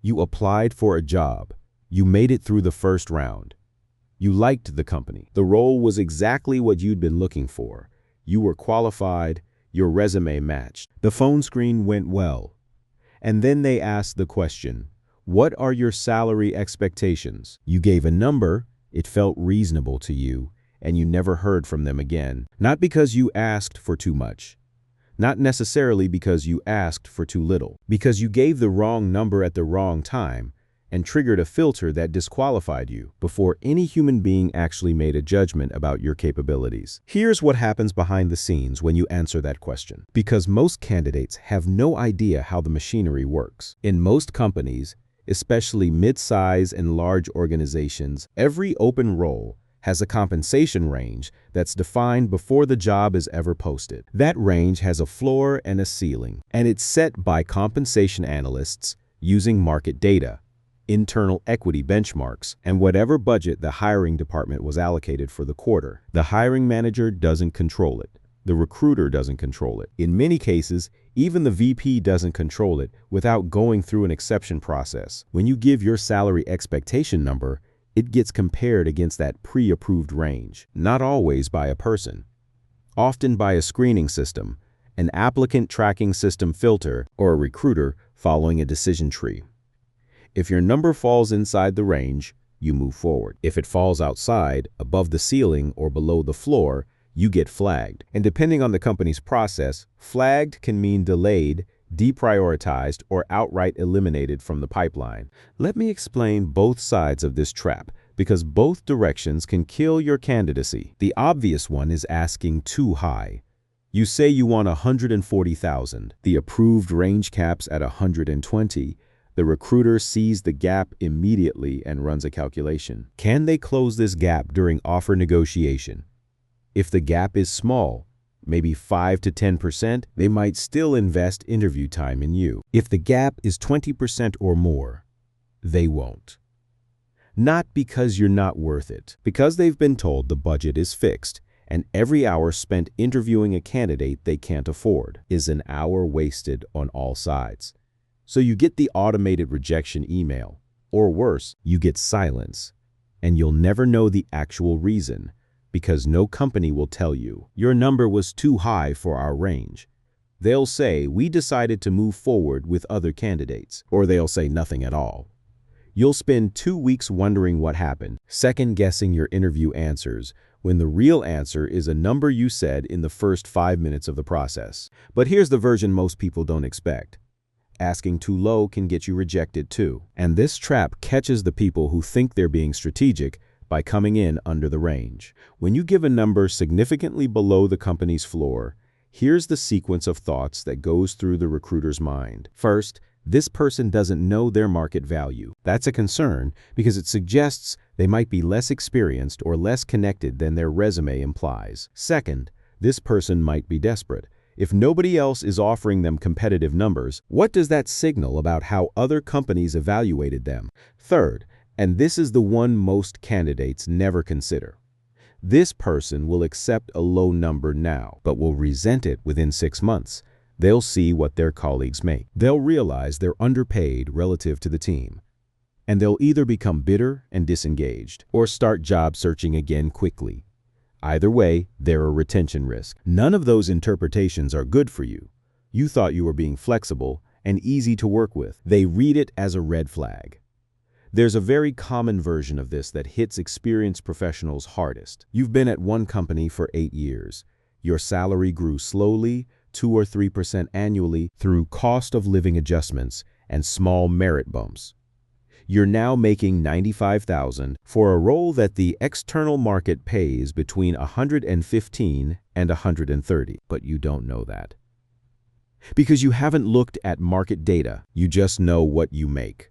You applied for a job. You made it through the first round. You liked the company. The role was exactly what you'd been looking for. You were qualified. Your resume matched. The phone screen went well. And then they asked the question, what are your salary expectations? You gave a number, it felt reasonable to you, and you never heard from them again. Not because you asked for too much. Not necessarily because you asked for too little. Because you gave the wrong number at the wrong time and triggered a filter that disqualified you before any human being actually made a judgment about your capabilities. Here's what happens behind the scenes when you answer that question. Because most candidates have no idea how the machinery works. In most companies, especially mid-size and large organizations, every open role has a compensation range that's defined before the job is ever posted. That range has a floor and a ceiling, and it's set by compensation analysts using market data, internal equity benchmarks, and whatever budget the hiring department was allocated for the quarter. The hiring manager doesn't control it. The recruiter doesn't control it. In many cases, even the VP doesn't control it without going through an exception process. When you give your salary expectation number, it gets compared against that pre-approved range, not always by a person, often by a screening system, an applicant tracking system filter, or a recruiter following a decision tree. If your number falls inside the range, you move forward. If it falls outside, above the ceiling, or below the floor, you get flagged. And depending on the company's process, flagged can mean delayed, deprioritized, or outright eliminated from the pipeline. Let me explain both sides of this trap, because both directions can kill your candidacy. The obvious one is asking too high. You say you want 140,000. The approved range caps at 120. The recruiter sees the gap immediately and runs a calculation. Can they close this gap during offer negotiation? If the gap is small, maybe 5 to 10%, they might still invest interview time in you. If the gap is 20% or more, they won't. Not because you're not worth it, because they've been told the budget is fixed, and every hour spent interviewing a candidate they can't afford is an hour wasted on all sides. So you get the automated rejection email, or worse, you get silence, and you'll never know the actual reason, because no company will tell you, your number was too high for our range. They'll say, we decided to move forward with other candidates, or they'll say nothing at all. You'll spend 2 weeks wondering what happened, second-guessing your interview answers, when the real answer is a number you said in the first 5 minutes of the process. But here's the version most people don't expect. Asking too low can get you rejected too. And this trap catches the people who think they're being strategic by coming in under the range. When you give a number significantly below the company's floor, here's the sequence of thoughts that goes through the recruiter's mind. First, this person doesn't know their market value. That's a concern because it suggests they might be less experienced or less connected than their resume implies. Second, this person might be desperate. If nobody else is offering them competitive numbers, what does that signal about how other companies evaluated them? Third, and this is the one most candidates never consider, this person will accept a low number now, but will resent it within 6 months. They'll see what their colleagues make. They'll realize they're underpaid relative to the team. And they'll either become bitter and disengaged or start job searching again quickly. Either way, they're a retention risk. None of those interpretations are good for you. You thought you were being flexible and easy to work with. They read it as a red flag. There's a very common version of this that hits experienced professionals hardest. You've been at one company for 8 years. Your salary grew slowly, 2 or 3% annually through cost of living adjustments and small merit bumps. You're now making $95,000 for a role that the external market pays between $115 and $130, but you don't know that. Because you haven't looked at market data, you just know what you make.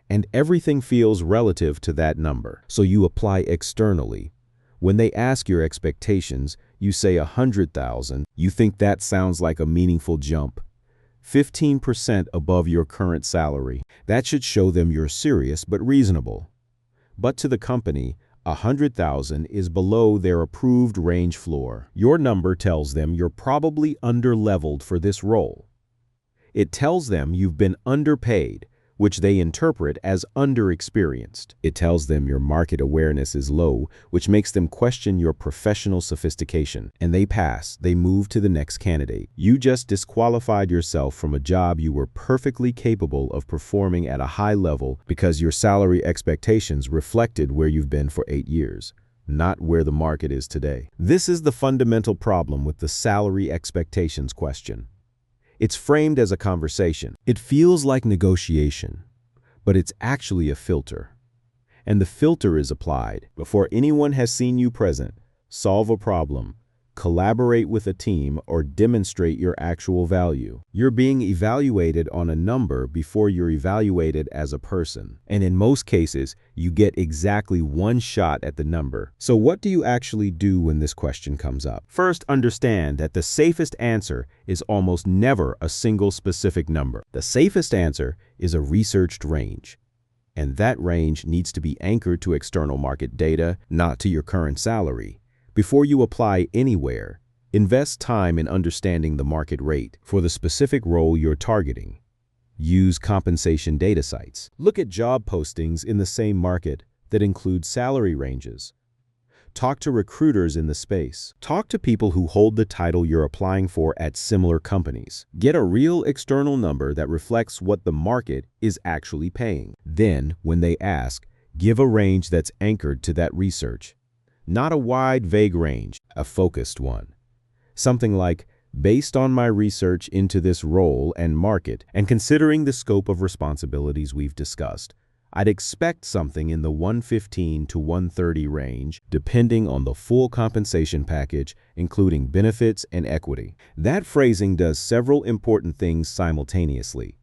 And everything feels relative to that number, so you apply externally. When they ask your expectations, you say $100,000, you think that sounds like a meaningful jump. 15% above your current salary. That should show them you're serious but reasonable. But to the company, $100,000 is below their approved range floor. Your number tells them you're probably underleveled for this role. It tells them you've been underpaid, which they interpret as underexperienced. It tells them your market awareness is low, which makes them question your professional sophistication. And they pass, they move to the next candidate. You just disqualified yourself from a job you were perfectly capable of performing at a high level because your salary expectations reflected where you've been for 8 years, not where the market is today. This is the fundamental problem with the salary expectations question. It's framed as a conversation. It feels like negotiation, but it's actually a filter. And the filter is applied before anyone has seen you present, solve a problem, collaborate with a team, or demonstrate your actual value. You're being evaluated on a number before you're evaluated as a person. And in most cases, you get exactly one shot at the number. So what do you actually do when this question comes up? First, understand that the safest answer is almost never a single specific number. The safest answer is a researched range. And that range needs to be anchored to external market data, not to your current salary. Before you apply anywhere, invest time in understanding the market rate for the specific role you're targeting. Use compensation data sites. Look at job postings in the same market that include salary ranges. Talk to recruiters in the space. Talk to people who hold the title you're applying for at similar companies. Get a real external number that reflects what the market is actually paying. Then, when they ask, give a range that's anchored to that research. Not a wide, vague range, a focused one. Something like, based on my research into this role and market, and considering the scope of responsibilities we've discussed, I'd expect something in the 115 to 130 range, depending on the full compensation package, including benefits and equity. That phrasing does several important things simultaneously.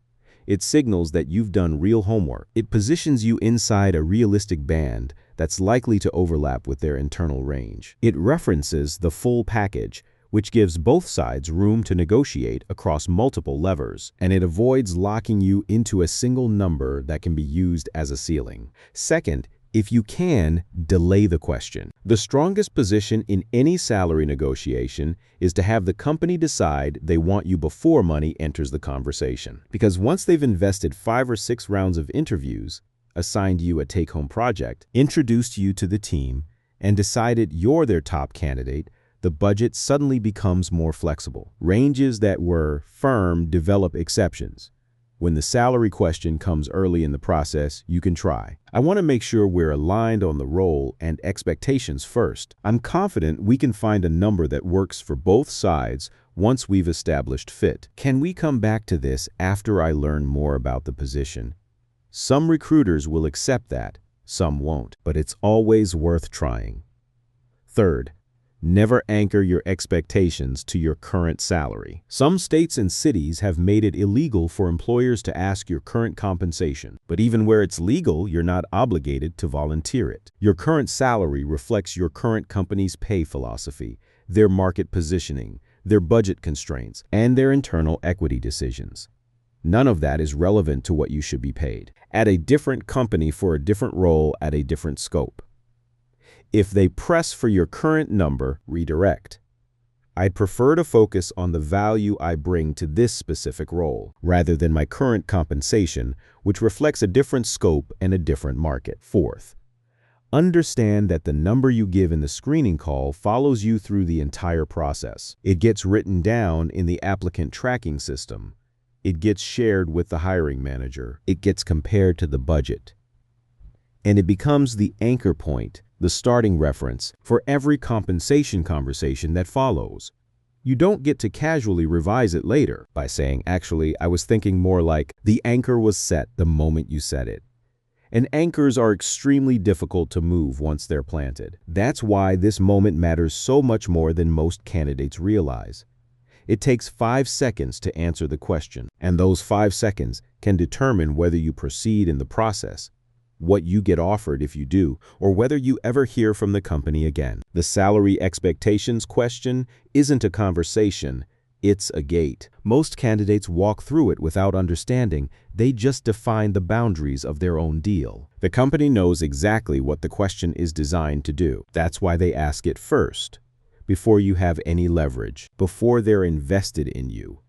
It signals that you've done real homework. It positions you inside a realistic band that's likely to overlap with their internal range. It references the full package, which gives both sides room to negotiate across multiple levers, and it avoids locking you into a single number that can be used as a ceiling. Second, if you can, delay the question. The strongest position in any salary negotiation is to have the company decide they want you before money enters the conversation. Because once they've invested 5 or 6 rounds of interviews, assigned you a take-home project, introduced you to the team, and decided you're their top candidate, the budget suddenly becomes more flexible. Ranges that were firm develop exceptions. When the salary question comes early in the process, you can try. I want to make sure we're aligned on the role and expectations first. I'm confident we can find a number that works for both sides once we've established fit. Can we come back to this after I learn more about the position? Some recruiters will accept that, some won't, but it's always worth trying. Third, never anchor your expectations to your current salary. Some states and cities have made it illegal for employers to ask your current compensation, but even where it's legal, you're not obligated to volunteer it. Your current salary reflects your current company's pay philosophy, their market positioning, their budget constraints, and their internal equity decisions. None of that is relevant to what you should be paid at a different company for a different role at a different scope. If they press for your current number, redirect. I'd prefer to focus on the value I bring to this specific role, rather than my current compensation, which reflects a different scope and a different market. Fourth, understand that the number you give in the screening call follows you through the entire process. It gets written down in the applicant tracking system. It gets shared with the hiring manager. It gets compared to the budget. And it becomes the anchor point, the starting reference for every compensation conversation that follows. You don't get to casually revise it later by saying, actually, I was thinking more like, the anchor was set the moment you said it. And anchors are extremely difficult to move once they're planted. That's why this moment matters so much more than most candidates realize. It takes 5 seconds to answer the question, and those 5 seconds can determine whether you proceed in the process, what you get offered if you do, or whether you ever hear from the company again. The salary expectations question isn't a conversation, it's a gate. Most candidates walk through it without understanding. They just define the boundaries of their own deal. The company knows exactly what the question is designed to do. That's why they ask it first, before you have any leverage, before they're invested in you.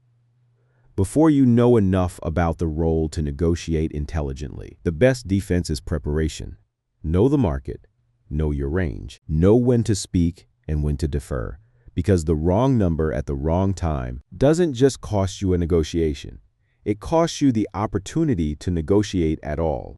before you know enough about the role to negotiate intelligently. The best defense is preparation. Know the market, know your range, know when to speak and when to defer, because the wrong number at the wrong time doesn't just cost you a negotiation. It costs you the opportunity to negotiate at all.